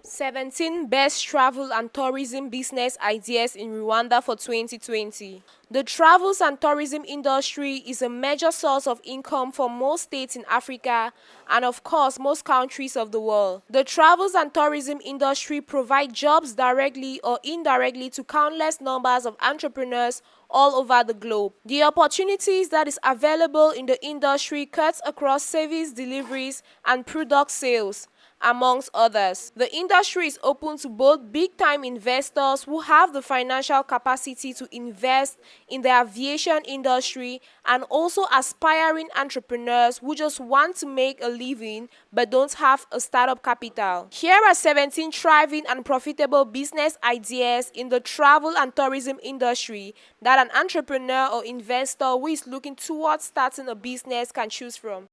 17 Best Travel and Tourism Business Ideas in Rwanda for 2020. The travels and tourism industry is a major source of income for most states in Africa and of course most countries of the world. The travels and tourism industry provide jobs directly or indirectly to countless numbers of entrepreneurs all over the globe. The opportunities that is available in the industry cuts across service deliveries and product sales, amongst others. The industry is open to both big-time investors who have the financial capacity to invest in the aviation industry and also aspiring entrepreneurs who just want to make a living but don't have a startup capital. Here are 17 thriving and profitable business ideas in the travel and tourism industry that an entrepreneur or investor who is looking towards starting a business can choose from.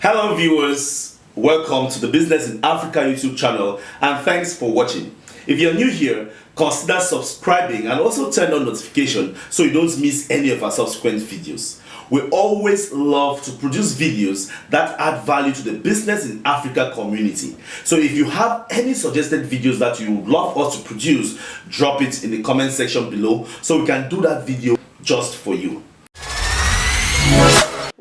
Hello viewers, welcome to the Business in Africa YouTube channel and thanks for watching. If you're new here, consider subscribing and also turn on notification so you don't miss any of our subsequent videos. We always love to produce videos that add value to the Business in Africa community. So if you have any suggested videos that you would love us to produce, drop it in the comment section below so we can do that video just for you.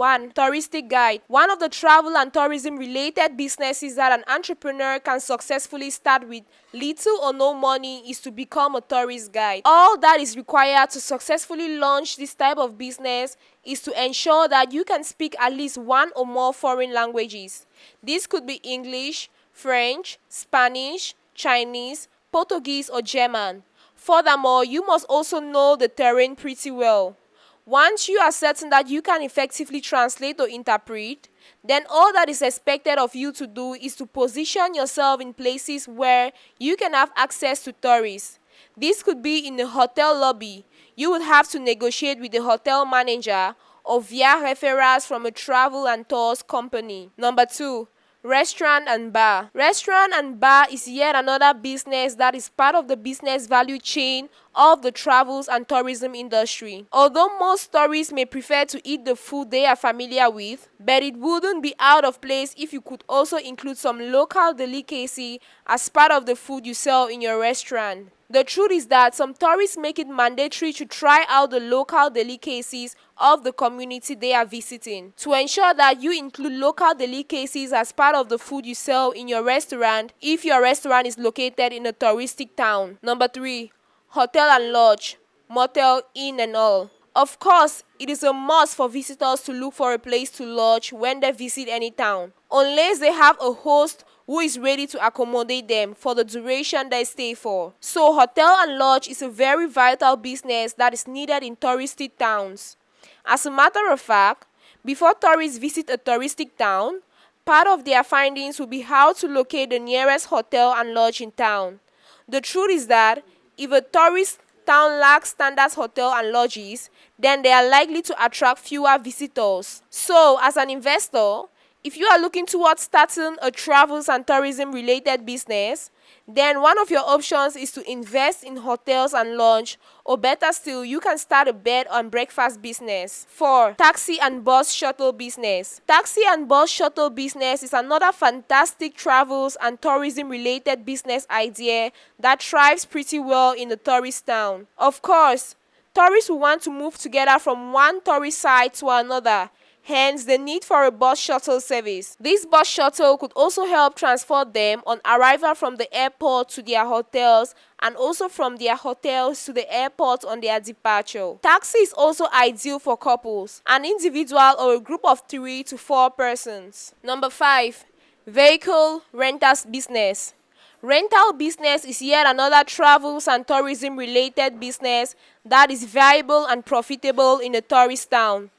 1. Touristic guide. One of the travel and tourism related businesses that an entrepreneur can successfully start with little or no money is to become a tourist guide. All that is required to successfully launch this type of business is to ensure that you can speak at least one or more foreign languages. This could be English, French, Spanish, Chinese, Portuguese or German. Furthermore, you must also know the terrain pretty well. Once you are certain that you can effectively translate or interpret, then all that is expected of you to do is to position yourself in places where you can have access to tourists. This could be in a hotel lobby. You would have to negotiate with the hotel manager or via referrals from a travel and tours company. Number 2. Restaurant and bar. Restaurant and bar is yet another business that is part of the business value chain of the travels and tourism industry. Although most tourists may prefer to eat the food they are familiar with, but it wouldn't be out of place if you could also include some local delicacy as part of the food you sell in your restaurant. The truth is that some tourists make it mandatory to try out the local delicacies of the community they are visiting. To ensure that you include local delicacies as part of the food you sell in your restaurant if your restaurant is located in a touristic town. Number 3. Hotel and lodge, motel, inn and all. Of course, it is a must for visitors to look for a place to lodge when they visit any town, unless they have a host who is ready to accommodate them for the duration they stay for. So hotel and lodge is a very vital business that is needed in touristic towns. As a matter of fact, before tourists visit a touristic town, part of their findings will be how to locate the nearest hotel and lodge in town. The truth is that if a tourist town lacks standard hotel and lodges, then they are likely to attract fewer visitors. So, as an investor, if you are looking towards starting a travels and tourism related business, then one of your options is to invest in hotels and lodge, or better still, you can start a bed and breakfast business. 4. Taxi and bus shuttle business. Taxi and bus shuttle business is another fantastic travels and tourism related business idea that thrives pretty well in a tourist town. Of course, tourists will want to move together from one tourist site to another. Hence, the need for a bus shuttle service. This bus shuttle could also help transport them on arrival from the airport to their hotels and also from their hotels to the airport on their departure. Taxi is also ideal for couples, an individual or a group of 3 to 4 persons. Number 5. Vehicle rentals business. Rental business is yet another travels and tourism related business that is viable and profitable in a tourist town.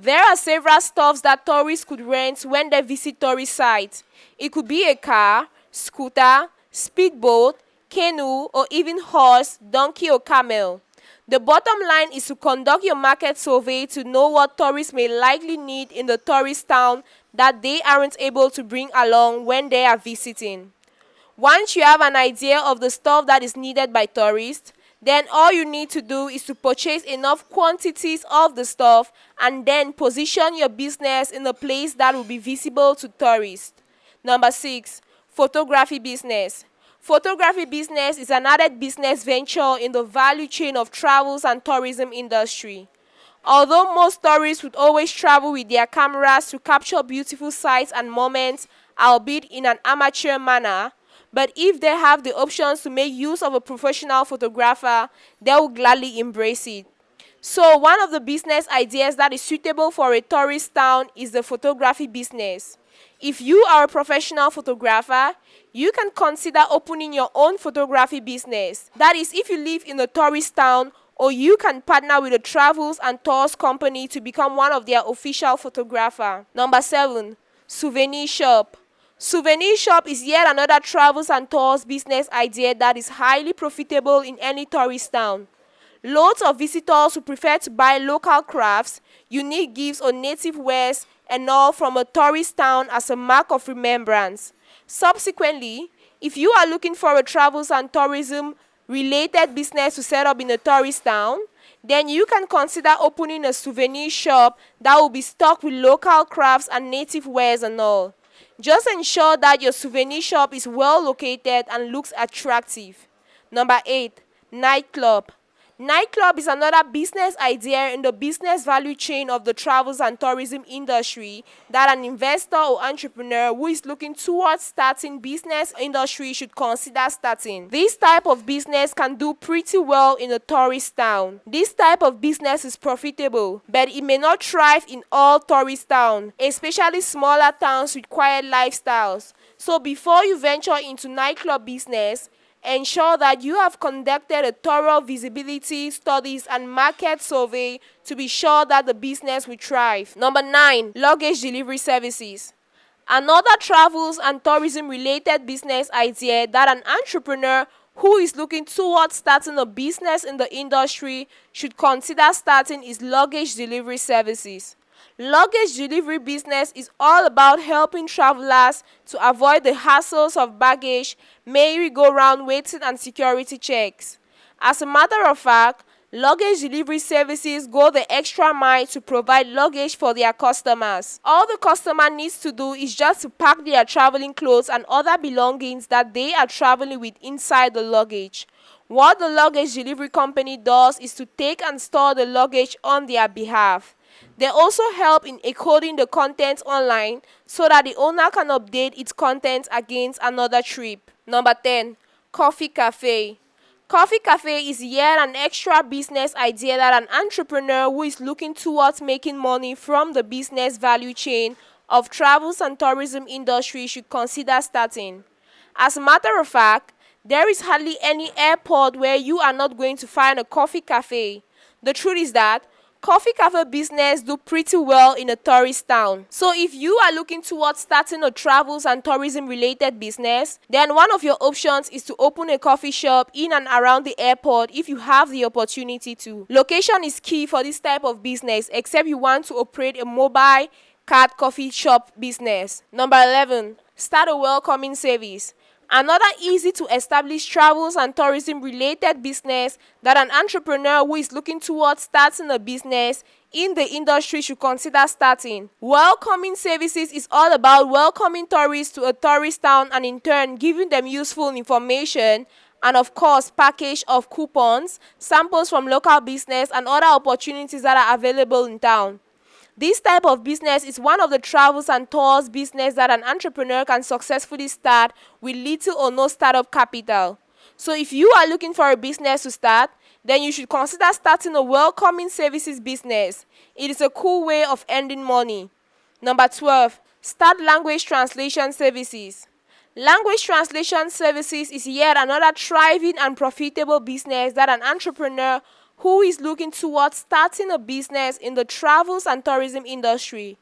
There are several stuffs that tourists could rent when they visit tourist sites. It could be a car, scooter, speedboat, canoe, or even horse, donkey, or camel. The bottom line is to conduct your market survey to know what tourists may likely need in the tourist town that they aren't able to bring along when they are visiting. Once you have an idea of the stuff that is needed by tourists, then all you need to do is to purchase enough quantities of the stuff and then position your business in a place that will be visible to tourists. Number 6. Photography business. Photography business is an added business venture in the value chain of travels and tourism industry. Although most tourists would always travel with their cameras to capture beautiful sights and moments, albeit in an amateur manner, but if they have the options to make use of a professional photographer, they will gladly embrace it. So one of the business ideas that is suitable for a tourist town is the photography business. If you are a professional photographer, you can consider opening your own photography business. That is, if you live in a tourist town, or you can partner with a travels and tours company to become one of their official photographer. Number 7. Souvenir Shop. Souvenir Shop is yet another travels and tours business idea that is highly profitable in any tourist town. Loads of visitors who prefer to buy local crafts, unique gifts or native wares and all from a tourist town as a mark of remembrance. Subsequently, if you are looking for a travels and tourism related business to set up in a tourist town, then you can consider opening a souvenir shop that will be stocked with local crafts and native wares and all. Just ensure that your souvenir shop is well located and looks attractive. Number 8. Nightclub. Nightclub is another business idea in the business value chain of the travels and tourism industry that an investor or entrepreneur who is looking towards starting business industry should consider starting. This type of business can do pretty well in a tourist town. This type of business is profitable, but it may not thrive in all tourist towns, especially smaller towns with quiet lifestyles. So before you venture into nightclub business, ensure that you have conducted a thorough visibility studies and market survey to be sure that the business will thrive. Number 9. Luggage delivery services. Another travels and tourism related business idea that an entrepreneur who is looking towards starting a business in the industry should consider starting is luggage delivery services. Luggage delivery business is all about helping travelers to avoid the hassles of baggage, merry-go-round waiting and security checks. As a matter of fact, luggage delivery services go the extra mile to provide luggage for their customers. All the customer needs to do is just to pack their traveling clothes and other belongings that they are traveling with inside the luggage. What the luggage delivery company does is to take and store the luggage on their behalf. They also help in encoding the content online so that the owner can update its content against another trip. Number 10. Coffee Café. Coffee Café is yet an extra business idea that an entrepreneur who is looking towards making money from the business value chain of travels and tourism industry should consider starting. As a matter of fact, there is hardly any airport where you are not going to find a coffee cafe. The truth is that coffee cafe business do pretty well in a tourist town. So if you are looking towards starting a travels and tourism related business, then one of your options is to open a coffee shop in and around the airport if you have the opportunity to. Location is key for this type of business except you want to operate a mobile cart coffee shop business. Number 11. Start a welcoming service. Another easy to establish travels and tourism related business that an entrepreneur who is looking towards starting a business in the industry should consider starting. Welcoming services is all about welcoming tourists to a tourist town and in turn giving them useful information and of course package of coupons, samples from local business and other opportunities that are available in town. This type of business is one of the travels and tours business that an entrepreneur can successfully start with little or no startup capital. So if you are looking for a business to start, then you should consider starting a welcoming services business. It is a cool way of earning money. Number 12. Start language translation services. Language translation services is yet another thriving and profitable business that an entrepreneur who is looking towards starting a business in the travels and tourism industry.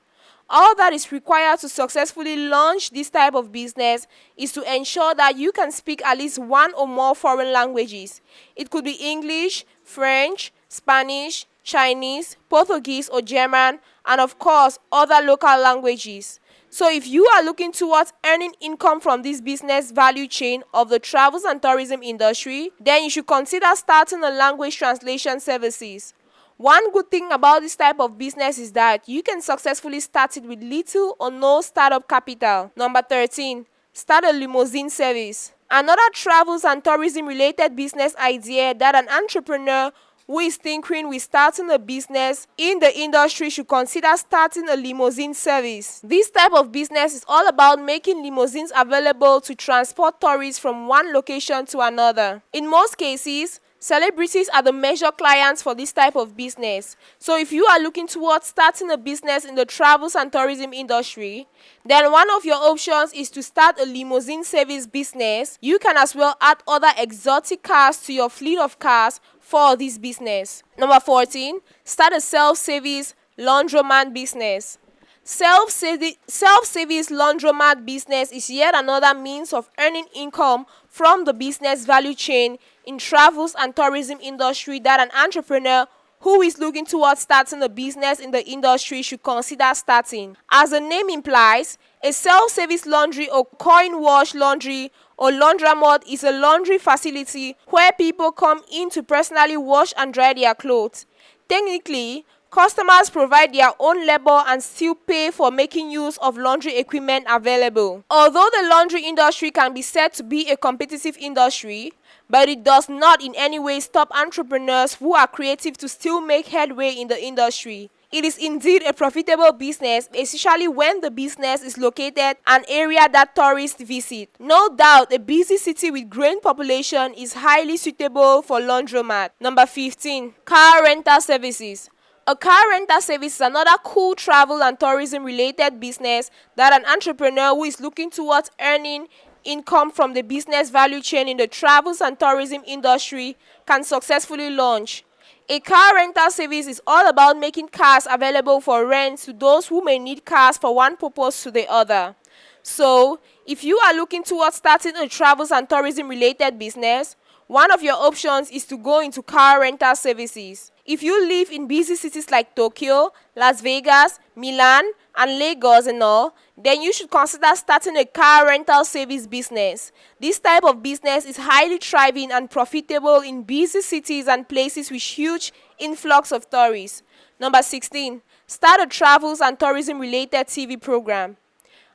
All that is required to successfully launch this type of business is to ensure that you can speak at least one or more foreign languages. It could be English, French, Spanish, Chinese, Portuguese or German, and of course other local languages. So if you are looking towards earning income from this business value chain of the travels and tourism industry, then you should consider starting a language translation services. One good thing about this type of business is that you can successfully start it with little or no startup capital. Number 13. Start a limousine service. Another travels and tourism related business idea that an entrepreneur who is thinking with starting a business in the industry should consider starting a limousine service. This type of business is all about making limousines available to transport tourists from one location to another. In most cases, celebrities are the major clients for this type of business. So if you are looking towards starting a business in the travels and tourism industry, then one of your options is to start a limousine service business. You can as well add other exotic cars to your fleet of cars for this business. Number 14, start a self-service laundromat business. Self-service laundromat business is yet another means of earning income from the business value chain in travels and tourism industry that an entrepreneur who is looking towards starting a business in the industry should consider starting. As the name implies, a self-service laundry or coin wash laundry or laundromat is a laundry facility where people come in to personally wash and dry their clothes. Technically, customers provide their own labor and still pay for making use of laundry equipment available. Although the laundry industry can be said to be a competitive industry, but it does not in any way stop entrepreneurs who are creative to still make headway in the industry. It is indeed a profitable business, especially when the business is located an area that tourists visit. No doubt, a busy city with growing population is highly suitable for laundromat. Number 15, car rental services. A car rental service is another cool travel and tourism related business that an entrepreneur who is looking towards earning income from the business value chain in the travels and tourism industry can successfully launch. A car rental service is all about making cars available for rent to those who may need cars for one purpose to the other. So, if you are looking towards starting a travels and tourism related business, one of your options is to go into car rental services. If you live in busy cities like Tokyo, Las Vegas, Milan, and Lagos and all, then you should consider starting a car rental service business. This type of business is highly thriving and profitable in busy cities and places with huge influx of tourists. Number 16, start a travels and tourism related TV program.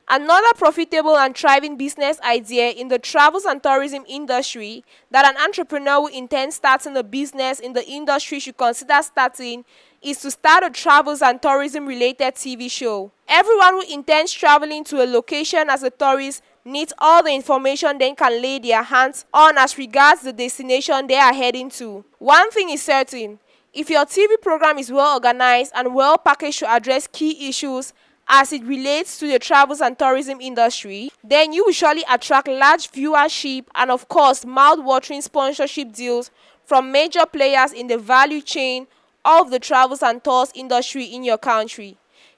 Another profitable and thriving business idea in the travels and tourism industry that an entrepreneur who intends starting a business in the industry should consider starting is to start a travels and tourism related TV show. Everyone who intends traveling to a location as a tourist needs all the information they can lay their hands on as regards the destination they are heading to. One thing is certain, if your TV program is well organized and well packaged to address key issues as it relates to the travels and tourism industry, then you will surely attract large viewership and of course mouth-watering sponsorship deals from major players in the value chain of the travels and tours industry in your country.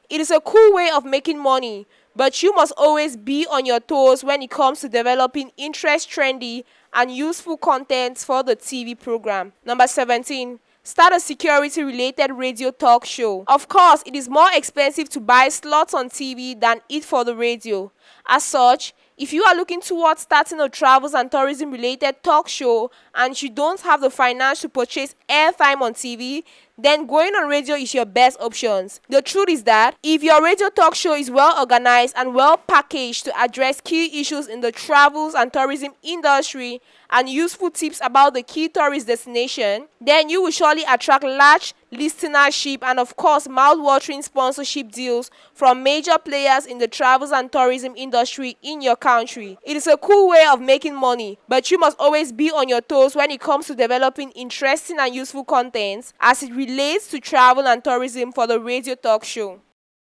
It is a cool way of making money, but you must always be on your toes when it comes to developing interest-trendy and useful content for the TV program. Number 17. Start a security-related radio talk show. Of course, it is more expensive to buy slots on TV than it for the radio. As such, if you are looking towards starting a travels and tourism-related talk show and you don't have the finance to purchase airtime on TV, then going on radio is your best options. The truth is that if your radio talk show is well organized and well packaged to address key issues in the travels and tourism industry and useful tips about the key tourist destination, then you will surely attract large listenership and of course mouth-watering sponsorship deals from major players in the travels and tourism industry in your country. It is a cool way of making money, but you must always be on your toes when it comes to developing interesting and useful content as it relates to travel and tourism for the radio talk show.